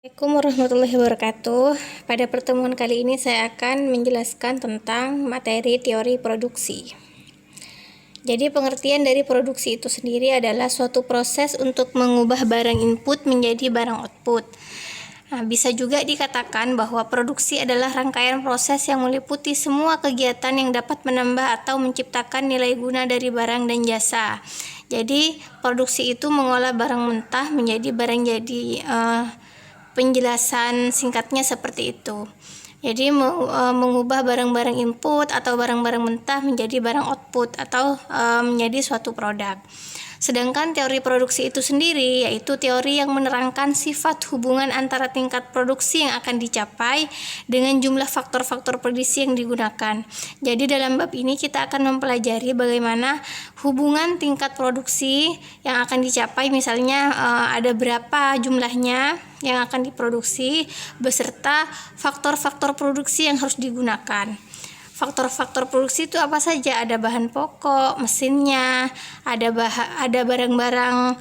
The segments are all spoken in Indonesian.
Assalamualaikum warahmatullahi wabarakatuh. Pada pertemuan kali ini saya akan menjelaskan tentang materi teori produksi. Jadi pengertian dari produksi itu sendiri adalah suatu proses untuk mengubah barang input menjadi barang output. Bisa juga dikatakan bahwa produksi adalah rangkaian proses yang meliputi semua kegiatan yang dapat menambah atau menciptakan nilai guna dari barang dan jasa. Jadi produksi itu mengolah barang mentah menjadi barang jadi. Penjelasan singkatnya seperti itu. Jadi mengubah barang-barang input atau barang-barang mentah menjadi barang output atau menjadi suatu produk. Sedangkan teori produksi itu sendiri yaitu teori yang menerangkan sifat hubungan antara tingkat produksi yang akan dicapai dengan jumlah faktor-faktor produksi yang digunakan. Jadi dalam bab ini kita akan mempelajari bagaimana hubungan tingkat produksi yang akan dicapai, misalnya ada berapa jumlahnya yang akan diproduksi beserta faktor-faktor produksi yang harus digunakan. Faktor-faktor produksi itu apa saja? Ada bahan pokok, mesinnya, ada barang-barang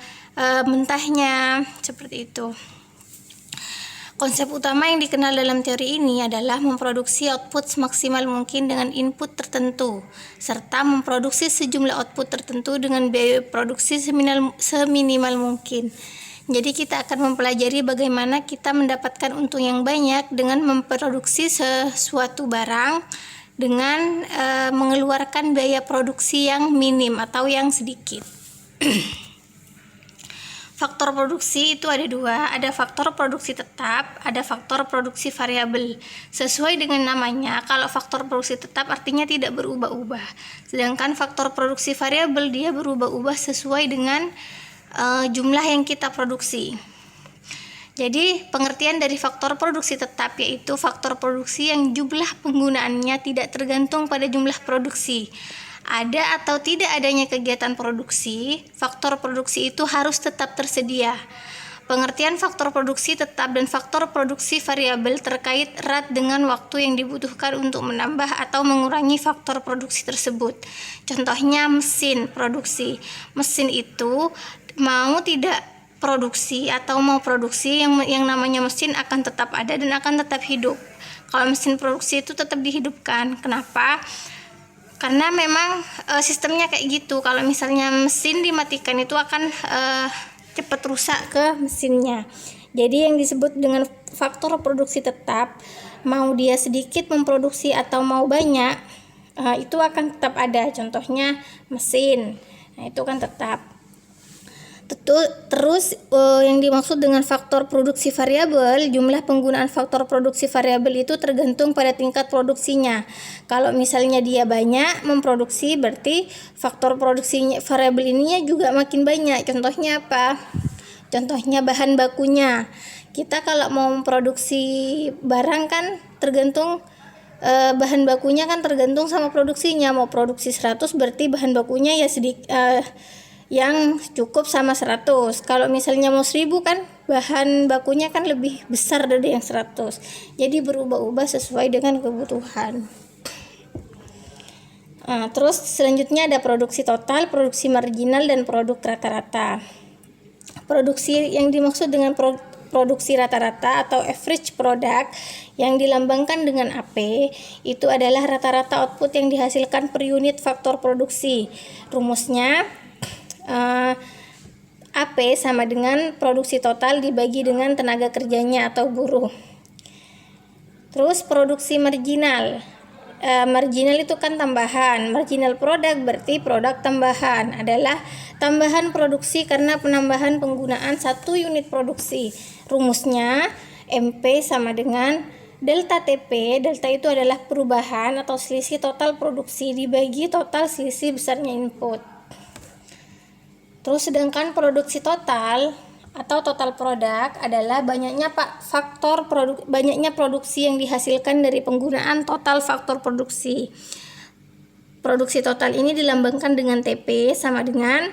mentahnya, seperti itu. Konsep utama yang dikenal dalam teori ini adalah memproduksi output semaksimal mungkin dengan input tertentu, serta memproduksi sejumlah output tertentu dengan biaya produksi seminimal mungkin. Jadi kita akan mempelajari bagaimana kita mendapatkan untung yang banyak dengan memproduksi sesuatu barang dengan mengeluarkan biaya produksi yang minim atau yang sedikit. Faktor produksi itu ada dua, ada faktor produksi tetap, ada faktor produksi variabel. Sesuai dengan namanya, kalau faktor produksi tetap artinya tidak berubah-ubah. Sedangkan faktor produksi variabel dia berubah-ubah sesuai dengan jumlah yang kita produksi. Jadi pengertian dari faktor produksi tetap yaitu faktor produksi yang jumlah penggunaannya tidak tergantung pada jumlah produksi. Ada atau tidak adanya kegiatan produksi, faktor produksi itu harus tetap tersedia. Pengertian faktor produksi tetap dan faktor produksi variabel terkait erat dengan waktu yang dibutuhkan untuk menambah atau mengurangi faktor produksi tersebut. Contohnya mesin produksi. Mesin itu mau tidak produksi atau mau produksi, yang namanya mesin akan tetap ada dan akan tetap hidup. Kalau mesin produksi itu tetap dihidupkan. Kenapa? Karena memang sistemnya kayak gitu. Kalau misalnya mesin dimatikan itu akan cepat rusak ke mesinnya. Jadi yang disebut dengan faktor produksi tetap, mau dia sedikit memproduksi atau mau banyak, itu akan tetap ada. Contohnya mesin, nah itu kan tetap. Terus yang dimaksud dengan faktor produksi variabel, jumlah penggunaan faktor produksi variabel itu tergantung pada tingkat produksinya. Kalau misalnya dia banyak memproduksi, berarti faktor produksi variabel ininya juga makin banyak. Contohnya apa? Contohnya bahan bakunya. Kita kalau mau memproduksi barang kan tergantung bahan bakunya kan tergantung sama produksinya. Mau produksi 100 berarti bahan bakunya ya sedikit yang cukup sama 100. Kalau misalnya mau 1000 kan bahan bakunya kan lebih besar dari yang 100. Jadi berubah-ubah sesuai dengan kebutuhan. Terus selanjutnya ada produksi total, produksi marginal, dan produk rata-rata. Produksi yang dimaksud dengan produksi rata-rata atau average product yang dilambangkan dengan AP itu adalah rata-rata output yang dihasilkan per unit faktor produksi. Rumusnya AP sama dengan produksi total dibagi dengan tenaga kerjanya atau buruh. Terus produksi marginal. Marginal itu kan tambahan. Marginal product berarti produk tambahan, adalah tambahan produksi karena penambahan penggunaan 1 unit produksi. Rumusnya MP sama dengan delta TP. Delta itu adalah perubahan atau selisih total produksi dibagi total selisih besarnya input. Terus sedangkan produksi total atau total produk adalah banyaknya banyaknya produksi yang dihasilkan dari penggunaan total faktor produksi. Produksi total ini dilambangkan dengan TP sama dengan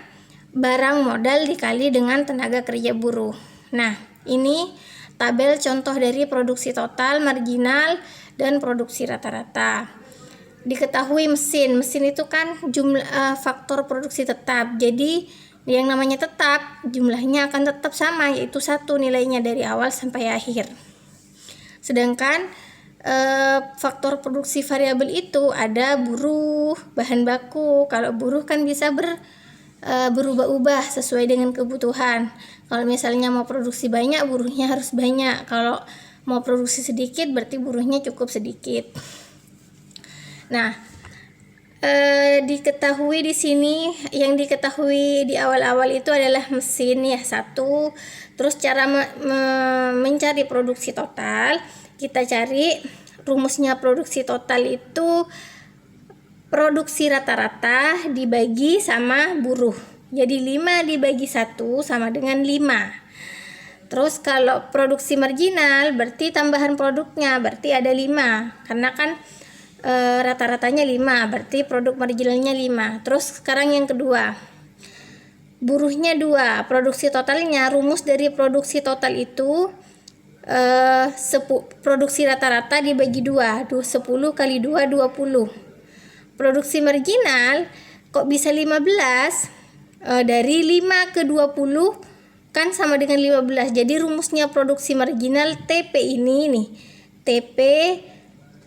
barang modal dikali dengan tenaga kerja buruh. Nah, ini tabel contoh dari produksi total, marginal, dan produksi rata-rata. Diketahui mesin itu kan jumlah faktor produksi tetap. Jadi Yang namanya tetap, jumlahnya akan tetap sama, yaitu 1 nilainya dari awal sampai akhir. Sedangkan faktor produksi variabel itu ada buruh, bahan baku. Kalau buruh kan bisa berubah-ubah sesuai dengan kebutuhan. Kalau misalnya mau produksi banyak, buruhnya harus banyak. Kalau mau produksi sedikit, berarti buruhnya cukup sedikit. Nah, diketahui di sini, yang diketahui di awal-awal itu adalah mesin ya, 1. Terus cara mencari produksi total, kita cari rumusnya. Produksi total itu produksi rata-rata dibagi sama buruh. Jadi 5 dibagi 1 sama dengan 5. Terus kalau produksi marginal berarti tambahan produknya, berarti ada 5. Karena kan rata-ratanya 5, berarti produk marginalnya 5. Terus sekarang yang kedua, buruhnya 2, produksi totalnya. Rumus dari produksi total itu produksi rata-rata dibagi 2, 10 kali 2, 20. Produksi marginal kok bisa 15? Dari 5 ke 20 kan sama dengan 15. Jadi rumusnya produksi marginal TP ini nih,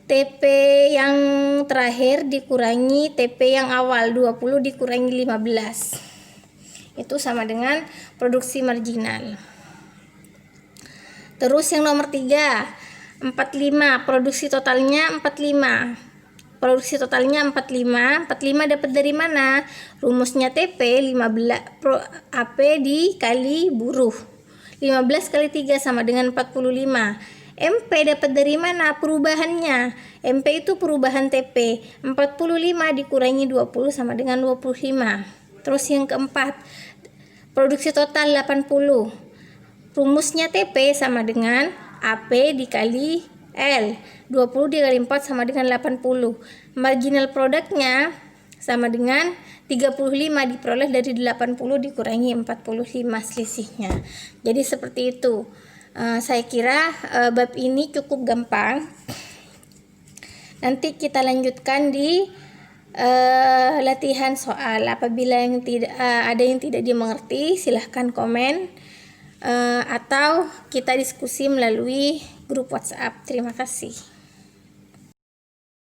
TP yang terakhir dikurangi TP yang awal, 20 dikurangi 15. Itu sama dengan produksi marginal. Terus yang nomor 3, 45. Produksi totalnya 45. Produksi totalnya 45. 45 dapat dari mana? Rumusnya TP 15 AP dikali buruh. 15 kali 3 sama dengan 45. MP dapat dari mana? Perubahannya. MP itu perubahan TP. 45 dikurangi 20 sama dengan 25. Terus yang keempat, produksi total 80. Rumusnya TP sama dengan AP dikali L. 20 dikali 4 sama dengan 80. Marginal produknya sama dengan 35 diperoleh dari 80 dikurangi 45 selisihnya. Jadi seperti itu. Saya kira bab ini cukup gampang. Nanti kita lanjutkan di latihan soal. Apabila ada yang tidak dimengerti, silahkan komen atau kita diskusi melalui grup WhatsApp. Terima kasih.